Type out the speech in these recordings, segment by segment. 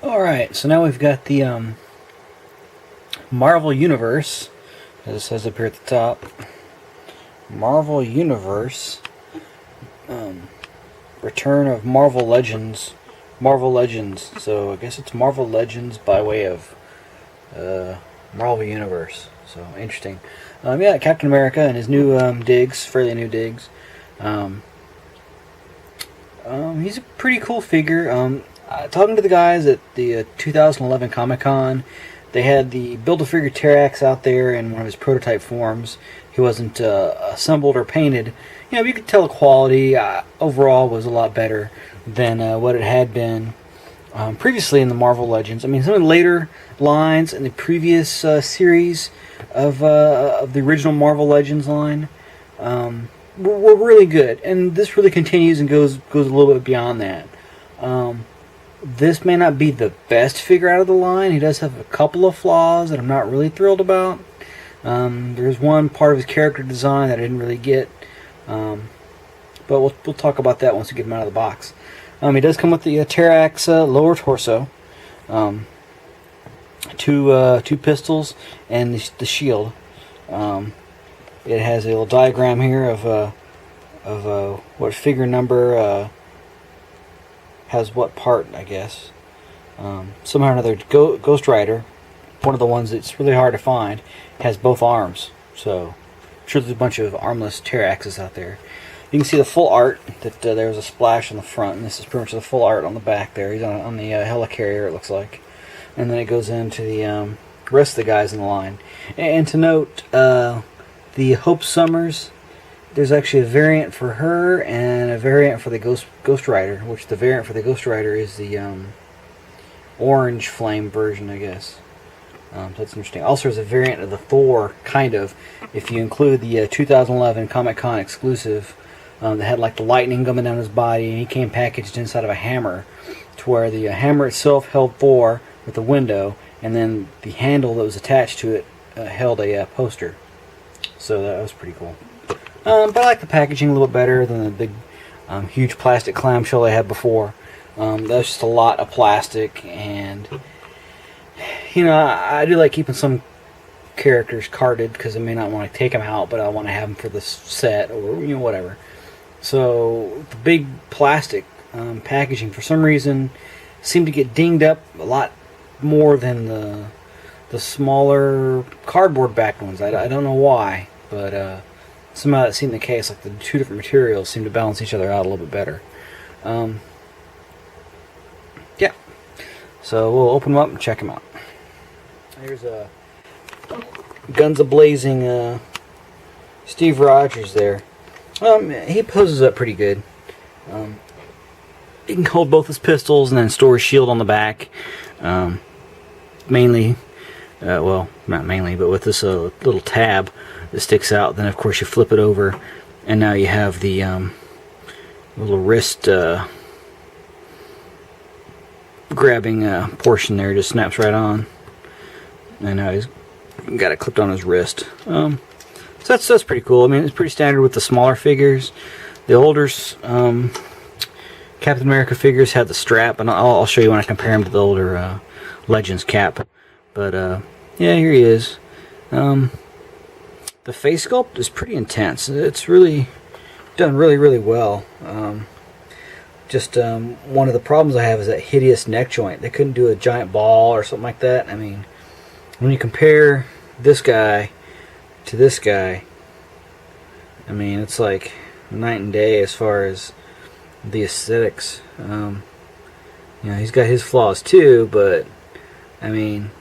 Alright, so now we've got the Marvel Universe, as it says up here at the top. Marvel Universe, Return of Marvel Legends. Marvel Legends, so I guess it's Marvel Legends by way of Marvel Universe. So, interesting. Yeah, Captain America and his new digs, fairly new digs. He's a pretty cool figure. Talking to the guys at the 2011 Comic-Con, they had the Build-A-Figure Terrax out there in one of his prototype forms. He wasn't assembled or painted. You know, you could tell the quality overall was a lot better than what it had been previously in the Marvel Legends. I mean, some of the later lines in the previous series of the original Marvel Legends line were really good, and this really continues and goes a little bit beyond that. This may not be the best figure out of the line. He does have a couple of flaws that I'm not really thrilled about. There's one part of his character design that I didn't really get, but we'll talk about that once we get him out of the box. He does come with the Terrax lower torso, two pistols, and the shield. It has a little diagram here of what figure number has what part, I guess. Somehow or another, Ghost Rider, one of the ones that's really hard to find, has both arms. So, I'm sure there's a bunch of armless Terraxes out there. You can see the full art, that there was a splash on the front, and this is pretty much the full art on the back there. He's on the helicarrier, it looks like. And then it goes into the rest of the guys in the line. And to note, the Hope Summers, there's actually a variant for her and a variant for the Ghost Rider, which the variant for the Ghost Rider is the orange flame version, I guess. So that's interesting. Also, there's a variant of the Thor, kind of, if you include the 2011 Comic-Con exclusive that had like the lightning coming down his body, and he came packaged inside of a hammer, to where the hammer itself held Thor with the window, and then the handle that was attached to it held a poster. So that was pretty cool. But I like the packaging a little bit better than the big, huge plastic clamshell I had before. That was just a lot of plastic, and you know, I do like keeping some characters carded because I may not want to take them out, but I want to have them for the set or whatever. So the big plastic packaging, for some reason, seemed to get dinged up a lot more than the smaller cardboard backed ones. I don't know why, but somehow that seemed the case. Like the two different materials seem to balance each other out a little bit better. Yeah. So we'll open them up and check them out. Here's a guns a-blazing Steve Rogers there. He poses up pretty good. He can hold both his pistols and then store his shield on the back. Mainly, well, not mainly, but with this little tab that sticks out. Then, of course, you flip it over, and now you have the little wrist grabbing portion there. Just snaps right on, and now he's got it clipped on his wrist. So that's pretty cool. I mean, it's pretty standard with the smaller figures. The older Captain America figures had the strap, and I'll show you when I compare him to the older Legends Cap. But yeah, here he is. The face sculpt is pretty intense. It's really done really well. Just one of the problems I have is that hideous neck joint. They couldn't do a giant ball or something like that. I mean, when you compare this guy to this guy, I mean, it's like night and day as far as the aesthetics. You know, he's got his flaws too, but I mean,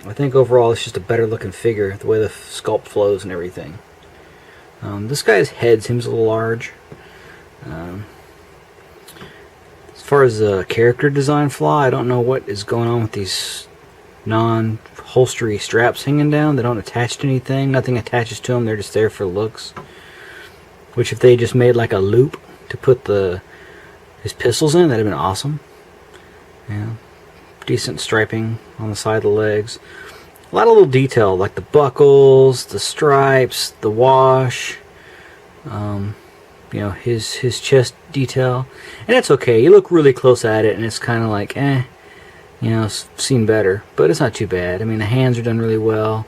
I think overall it's just a better looking figure, the way the sculpt flows and everything. This guy's head seems a little large. As far as the character design flaw, I don't know what is going on with these non-holstery straps hanging down. They don't attach to anything. Nothing attaches to them. They're just there for looks. Which, if they just made like a loop to put his pistols in, that'd have been awesome. Yeah, decent striping on the side of the legs. A lot of little detail, like the buckles, the stripes, the wash. You know, his chest detail, and it's okay. You look really close at it, and it's kind of like, You know, seen better, but it's not too bad. I mean, the hands are done really well.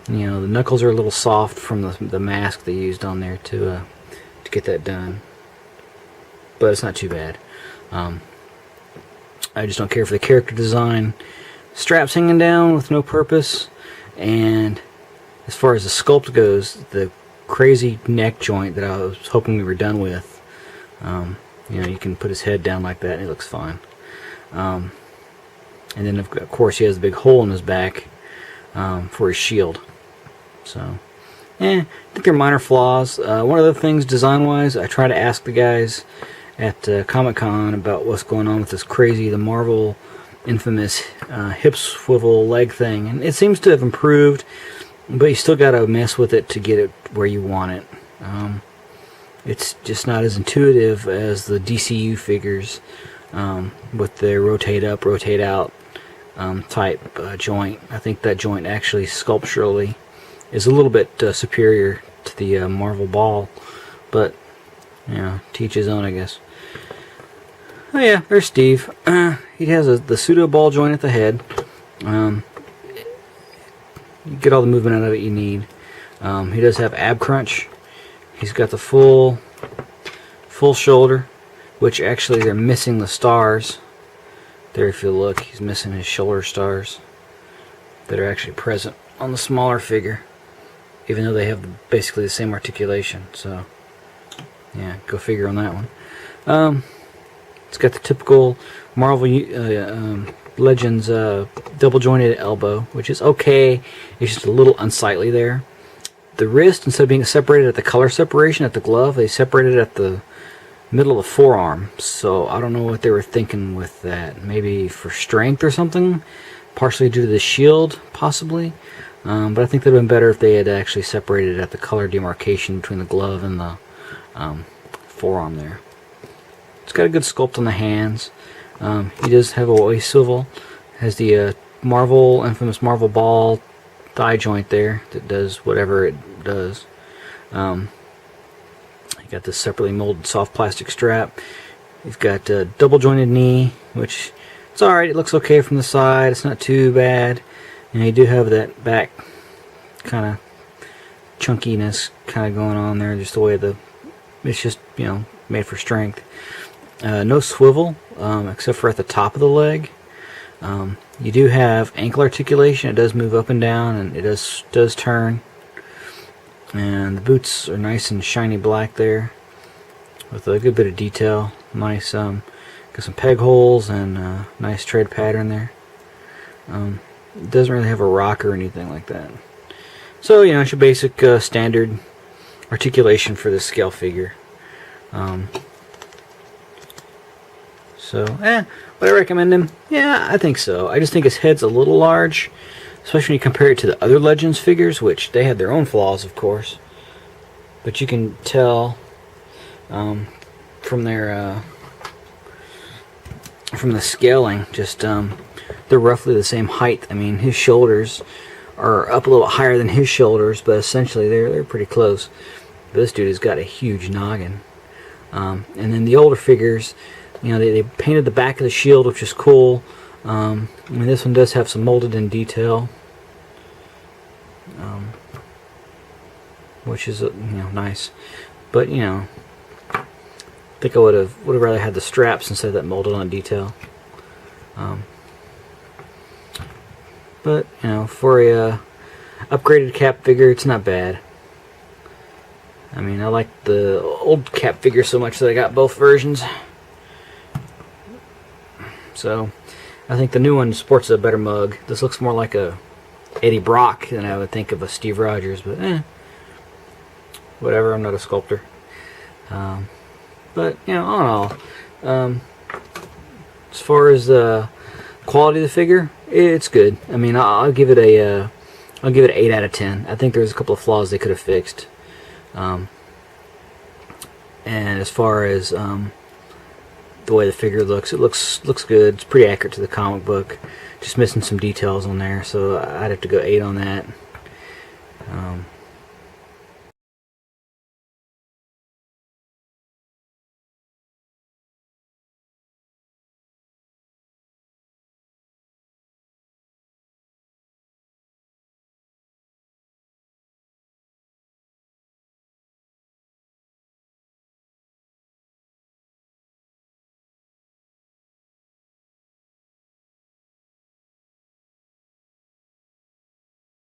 You know, the knuckles are a little soft from the mask they used on there to get that done, but it's not too bad. I just don't care for the character design. Straps hanging down with no purpose, and as far as the sculpt goes, the crazy neck joint that I was hoping we were done with. You know, you can put his head down like that and it looks fine. And then of course he has a big hole in his back for his shield. So, I think they're minor flaws. One of the things design-wise, I try to ask the guys at Comic-Con about what's going on with the Marvel infamous hip swivel leg thing, and it seems to have improved, but you still got to mess with it to get it where you want it. It's just not as intuitive as the DCU figures with their rotate up, rotate out type joint. I think that joint actually sculpturally is a little bit superior to the Marvel ball, but you know, to each his own, I guess. Oh yeah, there's Steve. He has the pseudo ball joint at the head. You get all the movement out of it you need. He does have ab crunch. He's got the full shoulder, which actually they're missing the stars. There, if you look, he's missing his shoulder stars that are actually present on the smaller figure, even though they have basically the same articulation. So, yeah, go figure on that one. It's got the typical Marvel Legends double jointed elbow, which is okay. It's just a little unsightly there. The wrist, instead of being separated at the color separation at the glove, they separated at the middle of the forearm. So I don't know what they were thinking with that. Maybe for strength or something, partially due to the shield, possibly. But I think it would have been better if they had actually separated at the color demarcation between the glove and the forearm there. It's got a good sculpt on the hands. He does have a waist swivel. Has the infamous Marvel ball thigh joint there that does whatever it does. You got this separately molded soft plastic strap. He's got a double jointed knee, which it's alright. It looks okay from the side. It's not too bad. And you do have that back kind of chunkiness kind of going on there, just the way it's just, you know, made for strength. No swivel, except for at the top of the leg. You do have ankle articulation. It does move up and down, and it does turn. And the boots are nice and shiny black there, with a good bit of detail. Nice, got some peg holes and nice tread pattern there. It doesn't really have a rock or anything like that. So, you know, it's your basic standard articulation for this scale figure. So, would I recommend him? Yeah, I think so. I just think his head's a little large, especially when you compare it to the other Legends figures, which they had their own flaws, of course. But you can tell from their from the scaling, just they're roughly the same height. I mean, his shoulders are up a little higher than his shoulders, but essentially they're pretty close. But this dude has got a huge noggin. And then the older figures, you know, they painted the back of the shield, which is cool. I mean, this one does have some molded in detail, which is, you know, nice. But, you know, I think I would have rather had the straps instead of that molded on detail. But, you know, for a upgraded Cap figure, it's not bad. I mean, I like the old Cap figure so much that I got both versions. So, I think the new one sports a better mug. This looks more like a Eddie Brock than I would think of a Steve Rogers, but whatever, I'm not a sculptor. But, you know, all in all, as far as the quality of the figure, it's good. I mean, I'll give it an 8 out of 10. I think there's a couple of flaws they could have fixed. And as far as the way the figure looks, it looks good. It's pretty accurate to the comic book. Just missing some details on there, so I'd have to go 8 on that.